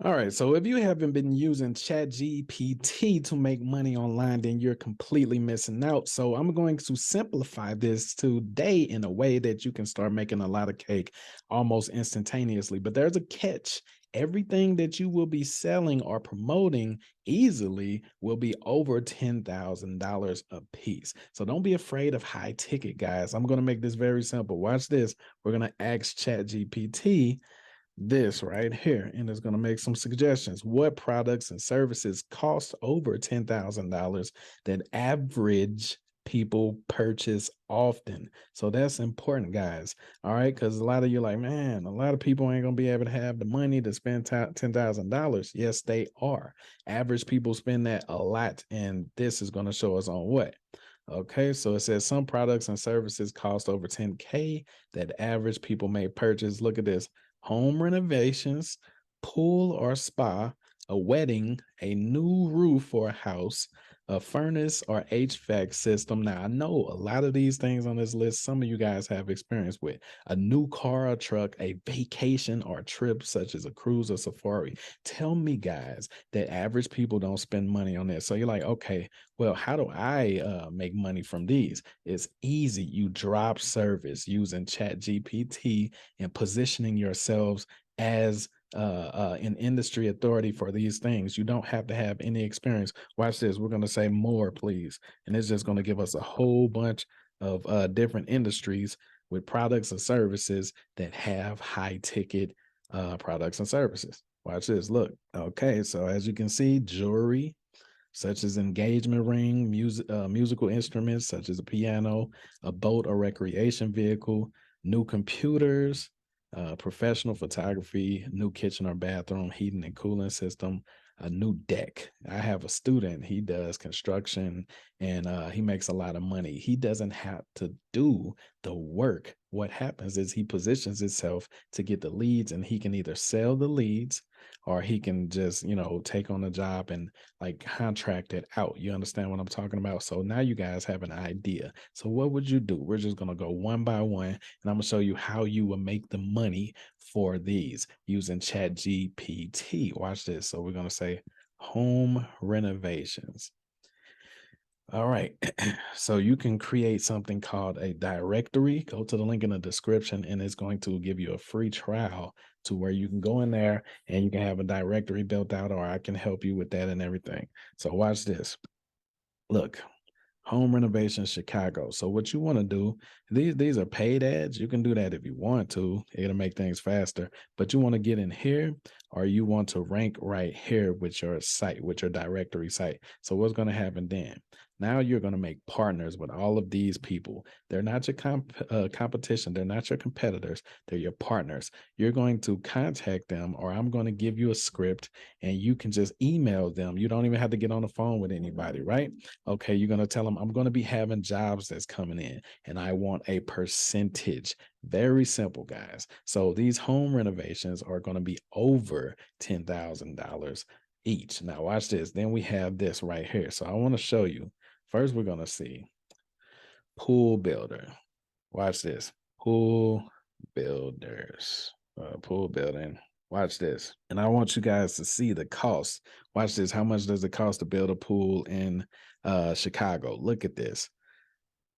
All right. So if you haven't been using ChatGPT to make money online, then you're completely missing out. So I'm going to simplify this today in a way that you can start making a lot of cake almost instantaneously. But there's a catch. Everything that you will be selling or promoting easily will be over $10,000 a piece. So don't be afraid of high ticket, guys. I'm going to make this very simple. Watch this. We're going to ask ChatGPT this right here, and it's going to make some suggestions. What products and services cost over $10,000 that average people purchase often? So that's important, guys. All right, because a lot of you like, man, a lot of people ain't going to be able to have the money to spend $10,000. Yes, they are. Average people spend that a lot, and this is going to show us on what. Okay, so it says some products and services cost over 10K that average people may purchase. Look at this: home renovations, pool or spa, a wedding, a new roof for a house, a furnace or HVAC system. Now, I know a lot of these things on this list, some of you guys have experience with a new car or truck, a vacation or trip, such as a cruise or safari. Tell me, guys, that average people don't spend money on this. So you're like, okay, well, how do I make money from these? It's easy. You drop service using Chat GPT and positioning yourselves as an industry authority for these things. You don't have to have any experience. Watch this. We're going to say more, please. And it's just going to give us a whole bunch of different industries with products and services that have high ticket products and services. Watch this. Look. Okay. So as you can see, jewelry, such as engagement ring, musical instruments such as a piano, a boat or recreation vehicle, new computers, professional photography, new kitchen or bathroom heating and cooling system, a new deck. I have a student, he does construction and he makes a lot of money. He doesn't have to do the work. What happens is he positions himself to get the leads, and he can either sell the leads or he can just, take on a job and like contract it out. You understand what I'm talking about? So now you guys have an idea. So what would you do? We're just going to go one by one, and I'm going to show you how you will make the money for these using Chat GPT. Watch this. So we're going to say home renovations. All right. So you can create something called a directory. Go to the link in the description, and it's going to give you a free trial to where you can go in there and you can have a directory built out, or I can help you with that and everything. So watch this. Look, home renovation Chicago. So what you want to do, these are paid ads. You can do that if you want to. It'll make things faster. But you want to get in here, or you want to rank right here with your site, with your directory site. So what's going to happen then? Now you're going to make partners with all of these people. They're not your competition. They're not your competitors. They're your partners. You're going to contact them, or I'm going to give you a script and you can just email them. You don't even have to get on the phone with anybody, right? Okay, you're going to tell them, I'm going to be having jobs that's coming in and I want a percentage. Very simple, guys. So these home renovations are going to be over $10,000 each. Now, watch this. Then we have this right here. So I want to show you. First, we're going to see pool builder. Watch this. Pool builders. Pool building. Watch this. And I want you guys to see the cost. Watch this. How much does it cost to build a pool in Chicago? Look at this.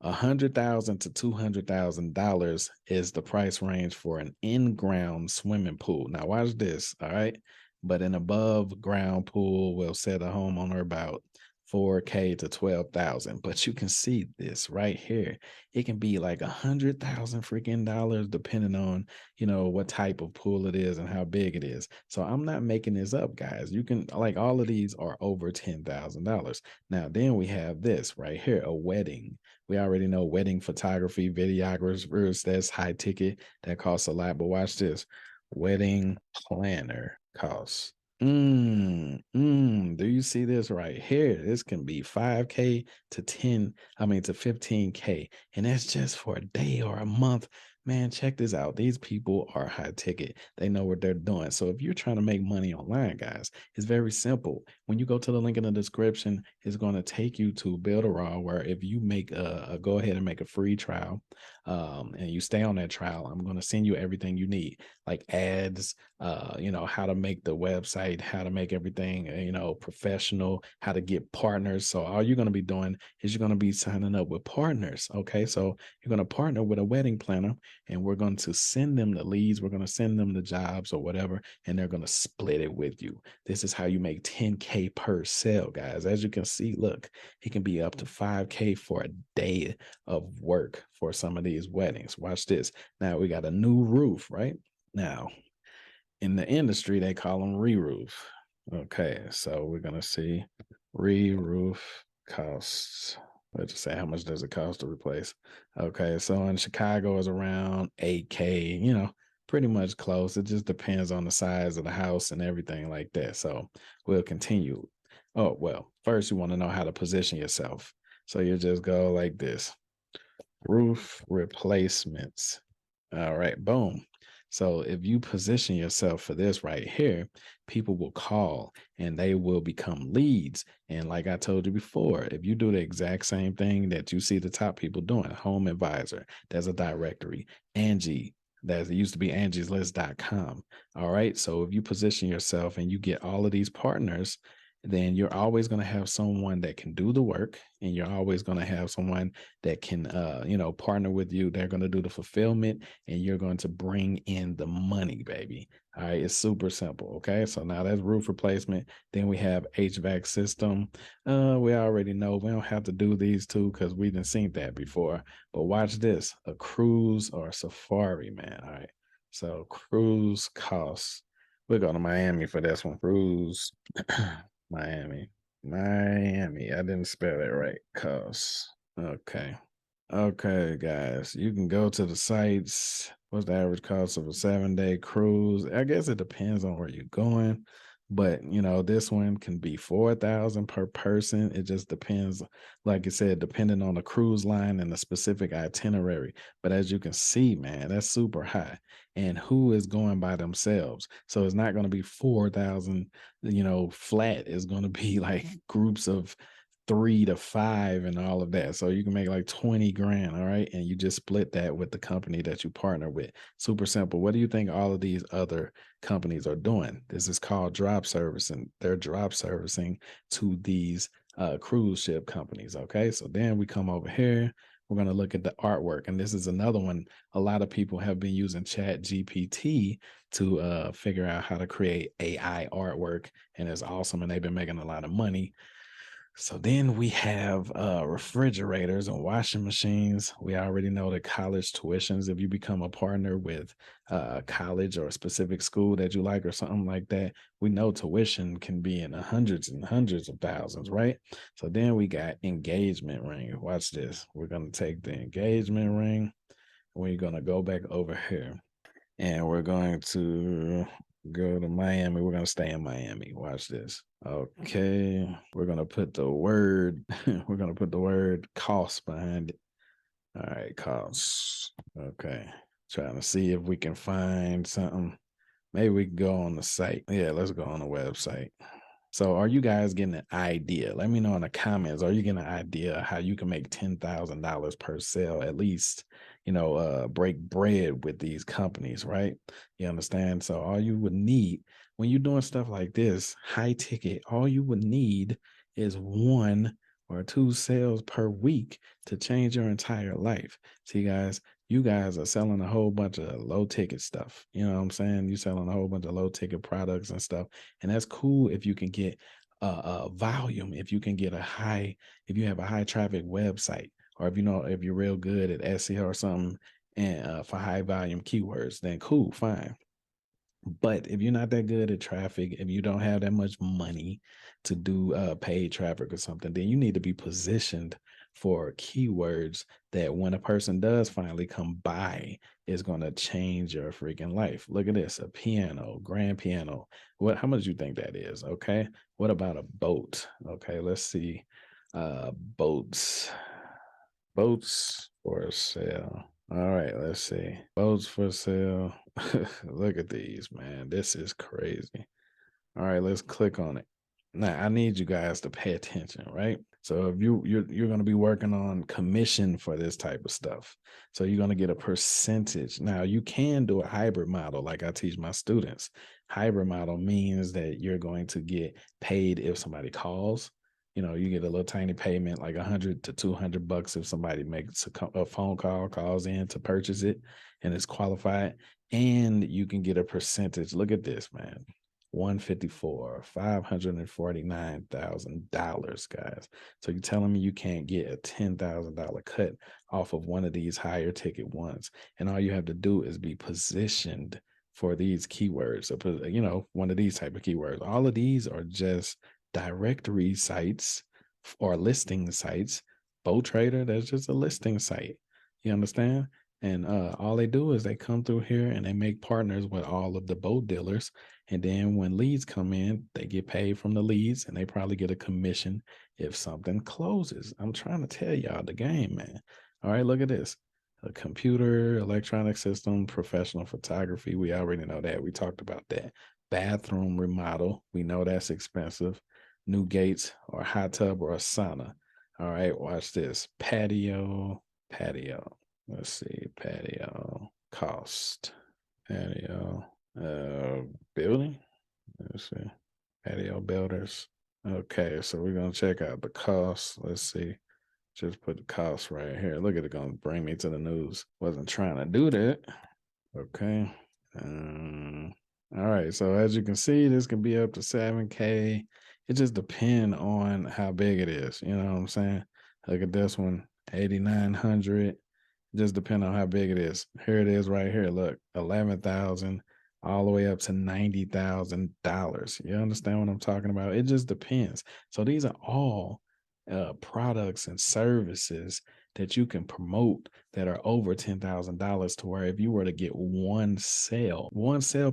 $100,000 to $200,000 is the price range for an in-ground swimming pool. Now watch this, all right? But an above ground pool will set a homeowner about 4K to 12,000. But you can see this right here. It can be like 100,000 freaking dollars depending on, what type of pool it is and how big it is. So I'm not making this up, guys. You can, like, all of these are over $10,000. Now then we have this right here, a wedding. We already know wedding photography, videographers, that's high ticket. That costs a lot. But watch this. Wedding planner costs. Do you see this right here? This can be 5K to 15K. And that's just for a day or a month Man, check this out. These people are high ticket. They know what they're doing. So if you're trying to make money online, guys, it's very simple. When you go to the link in the description, it's going to take you to Build a Raw, where if you make go ahead and make a free trial, and you stay on that trial, I'm going to send you everything you need, like ads, how to make the website, how to make everything, professional, how to get partners. So all you're going to be doing is you're going to be signing up with partners. Okay. So you're going to partner with a wedding planner, and we're going to send them the leads. We're going to send them the jobs or whatever, and they're going to split it with you. This is how you make 10K per sale, guys. As you can see, look, it can be up to 5K for a day of work for some of these weddings. Watch this. Now we got a new roof, right? Now, in the industry, they call them re-roof. Okay, so we're going to see re-roof costs. Let's just say, how much does it cost to replace? Okay, so in Chicago is around 8K, pretty much close. It just depends on the size of the house and everything like that. So we'll continue. Oh, well, first you want to know how to position yourself. So you just go like this: roof replacements. All right, boom. So if you position yourself for this right here, people will call and they will become leads. And like I told you before, if you do the exact same thing that you see the top people doing, Home Advisor, there's a directory, Angie, that used to be angieslist.com. All right. So if you position yourself and you get all of these partners, then you're always going to have someone that can do the work, and you're always going to have someone that can partner with you. They're going to do the fulfillment, and you're going to bring in the money, baby. All right, it's super simple. Okay, so now that's roof replacement. Then we have HVAC system. We already know we don't have to do these two because we didn't seen that before. But watch this: a cruise or a safari, man. All right, so cruise costs. We're going to Miami for this one. Cruise. Miami. Miami. I didn't spell that right. Costs. Okay. Okay, guys. You can go to the sites. What's the average cost of a 7-day cruise? I guess it depends on where you're going. But this one can be 4,000 per person. It just depends, like I said, depending on the cruise line and the specific itinerary. But as you can see, man, that's super high. And who is going by themselves? So it's not going to be 4,000, flat. It's going to be like groups of 3 to 5 and all of that. So you can make like 20 grand. All right. And you just split that with the company that you partner with. Super simple. What do you think all of these other companies are doing? This is called drop servicing. They're drop servicing to these cruise ship companies. Okay. So then we come over here. We're going to look at the artwork. And this is another one. A lot of people have been using ChatGPT to figure out how to create AI artwork. And it's awesome. And they've been making a lot of money. So then we have refrigerators and washing machines. We already know the college tuitions. If you become a partner with college or a specific school that you like or something like that, we know tuition can be in the hundreds and hundreds of thousands, right? So then we got engagement ring. Watch this. We're going to take the engagement ring. We're going to go back over here, and we're going to go to Miami. We're going to stay in Miami. Watch this. Okay. We're going to put the word, we're going to put the word cost behind it. All right. Costs. Okay. Trying to see if we can find something. Maybe we can go on the site. Yeah, let's go on the website. So are you guys getting an idea? Let me know in the comments. Are you getting an idea how you can make $10,000 per sale, at least, break bread with these companies, right? You understand? So all you would need when you're doing stuff like this, high ticket, all you would need is 1 or 2 sales per week to change your entire life. See, guys, you guys are selling a whole bunch of low ticket stuff. You know what I'm saying? You're selling a whole bunch of low ticket products and stuff. And that's cool if you can get volume, if you can get if you have a high traffic website, or if you're real good at SEO or something, and for high volume keywords, then cool, fine. But if you're not that good at traffic, if you don't have that much money to do paid traffic or something, then you need to be positioned for keywords that when a person does finally come by, is going to change your freaking life. Look at this: a piano, grand piano. How much do you think that is? Okay. What about a boat? Okay, let's see. Boats for sale. All right, let's see. Boats for sale. Look at these, man. This is crazy. All right, let's click on it. Now, I need you guys to pay attention, right? So if you're going to be working on commission for this type of stuff. So you're going to get a percentage. Now, you can do a hybrid model like I teach my students. Hybrid model means that you're going to get paid if somebody calls. You get a little tiny payment, like 100 to 200 bucks if somebody makes a phone call, calls in to purchase it, and it's qualified. And you can get a percentage. Look at this, man. 154, $549,000, guys. So you're telling me you can't get a $10,000 cut off of one of these higher ticket ones. And all you have to do is be positioned for these keywords. So, one of these type of keywords. All of these are just directory sites or listing sites. Boat Trader, that's just a listing site. You understand? And all they do is they come through here and they make partners with all of the boat dealers. And then when leads come in, they get paid from the leads and they probably get a commission if something closes. I'm trying to tell y'all the game, man. All right, look at this. A computer, electronic system, professional photography. We already know that. We talked about that. Bathroom remodel. We know that's expensive. New gates or hot tub or a sauna. All right, watch this. Patio. Let's see. Patio cost. Patio building. Let's see. Patio builders. Okay, so we're gonna check out the cost. Let's see. Just put the cost right here. Look at it, gonna bring me to the news. Wasn't trying to do that. Okay. All right. So as you can see, this can be up to 7K. It just depends on how big it is. You know what I'm saying? Look at this one, 8,900. Just depend on how big it is. Here it is right here. Look, 11,000 all the way up to $90,000. You understand what I'm talking about? It just depends. So these are all products and services that you can promote that are over $10,000, to where if you were to get one sale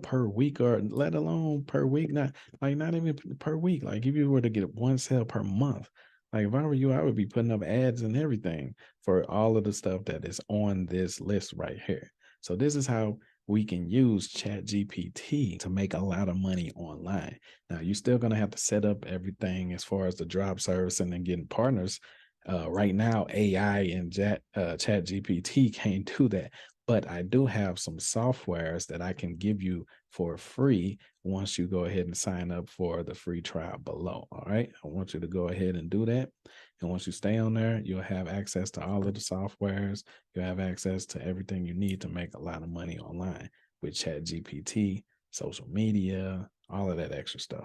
per week, or let alone per week, not even per week, like if you were to get one sale per month, like if I were you, I would be putting up ads and everything for all of the stuff that is on this list right here. So this is how we can use ChatGPT to make a lot of money online. Now, you're still going to have to set up everything as far as the drop service and then getting partners. Right now, AI and ChatGPT can't do that. But I do have some softwares that I can give you for free once you go ahead and sign up for the free trial below. All right. I want you to go ahead and do that. And once you stay on there, you'll have access to all of the softwares. You'll have access to everything you need to make a lot of money online with ChatGPT, social media, all of that extra stuff.